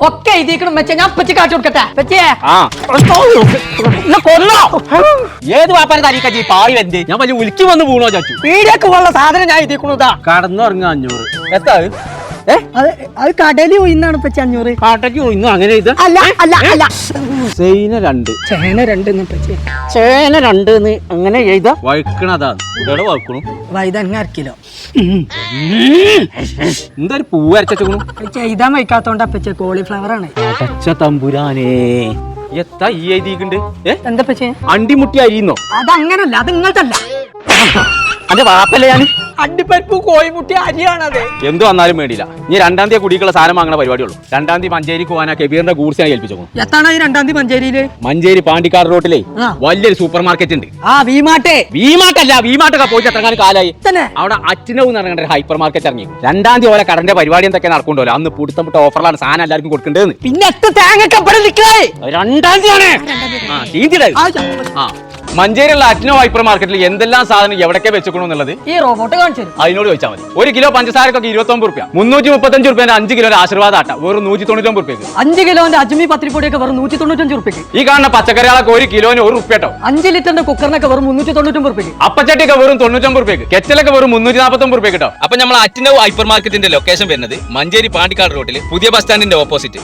ഒക്കെ എഴുതിക്കണം വെച്ചാ ഞാൻ പറ്റി കാട്ടി കൊടുക്കട്ടെ പറ്റിയേ കൊല്ലോ ഏത് വാപ്പാനെ തരീക്കച്ചി പായി വെന്ത് ഞാൻ വലിയ ഉലുക്കി വന്ന് വീണോ ചാച്ചു പീടിയൊക്കെ ഉള്ള സാധനം ഞാൻ എഴുതിക്കണതാ കടന്നുറങ്ങ 500 എത്താ അത് കടലിൽ ഒയിന്നാണ് പറ്റി 500 കാട്ടയ്ക്ക് ഇന്നും അങ്ങനെ ഇത് അല്ല അല്ല അല്ല ചേന 2 ചേന 2 പറ്റി ചേന 2 അങ്ങനെ എഴുതാ വഴുക്കണതാ ഇവിടെ വഴുക്കണു വൈതങ്ങ അരക്കിലോ എന്താ ഒരു പൂവ് അരച്ചു ചെയ്താൻ വയ്ക്കാത്തോണ്ടാ പറ്റിയ കോളിഫ്ലവർ ആണ് അടച്ച തമ്പുരാനേ എത്താ ഈ എഴുതിയിട്ടുണ്ട് എന്താ പറ്റിയ അണ്ടിമുട്ടി അരിയുന്നോ അതങ്ങനല്ല അത് ഇങ്ങനത്തല്ല അന്റെ വാപ്പല്ലേ ഞാൻ അണ്ടിപ്പരിപ്പ് കോഴിമുട്ടി അരിയാണത് എന്ത് വന്നാലും വേണ്ടിയില്ല ഇനി 2-ാം തീയതി കുടിക്കുള്ള സാധനം വാങ്ങണ പരിപാടിയുള്ളൂ 2-ാം തീയതി മഞ്ചേരിക്ക് പോകാനാ കെബീറിന്റെ ഗൂഡ്സ് ഞാൻ ഏൽപ്പിച്ചു എത്താണ് ഈ 2-ാം തീയതി മഞ്ചേരിയില് മഞ്ചേരി പാണ്ടിക്കാട് റോട്ടിലെ ആ. വലിയൊരു സൂപ്പർ മാർക്കറ്റ് ഉണ്ട് വീമാട്ടെ വീമാട്ടൊക്കെ പോയിട്ട് എത്രങ്ങാനും കാലായി തന്നെ അവിടെ അച്ഛനവ് എന്ന് പറഞ്ഞ ഹൈപ്പർ മാർക്കറ്റ് ഇറങ്ങി 2-ാം തീയതി ഓലെ കടന്റെ പരിപാടി എന്തൊക്കെ നടക്കുന്നുണ്ടല്ലോ അന്ന് പുടുത്തം വിട്ട ഓഫറിലാണ് സാധനം എല്ലാവർക്കും കൊടുക്കേണ്ടതെന്ന് പിന്നെ എത്ര തേങ്ങക്കപ്പടെ നിൽക്കേ 2-ാം തീയതിയാണ് മഞ്ചേരിയുള്ള അച്ഛനോ ഹൈപ്പർ മാർക്കറ്റിൽ എന്തെല്ലാം സാധനം എവിടൊക്കെ വെച്ചേക്കണു എന്നുള്ളത് ഈ റോബോട്ട് കാണിച്ചു അതിനോട് ചോദിച്ചാൽ മതി 1 കിലോ പഞ്ചസാരക്കൊക്കെ 29 റുപ്യ 335 റുപ്യന്റെ 5 കിലോ ആശീർവാദ ആട്ട വെറും 199 റുപ്യക്ക് 5 കിലോന്റെ അജ്മി പത്തിരിപ്പൊടിയൊക്കെ വെറും 195 റുപ്യക്ക് ഈ കാണുന്ന പച്ചക്കറികളൊക്കെ 1 കിലോന് 1 റുപ്യ കേട്ടോ 5 ലിറ്ററിന്റെ കുക്കറിനൊക്കെ വെറും 399 റുപ്യക്ക് അപ്പച്ചട്ടിയൊക്കെ വെറും 99 റുപ്യക്ക് കെച്ചലൊക്കെ വെറും 349 റുപ്യ കേട്ടോ അപ്പൊ നമ്മൾ അച്ഛനോ ഹൈപ്പർ മാർക്കറ്റിന്റെ ലൊക്കേഷൻ വരുന്നത് മഞ്ചേരി പാണ്ടിക്കാട് റോഡിൽ പുതിയ ബസ് സ്റ്റാൻഡിന്റെ ഓപ്പോസിറ്റ്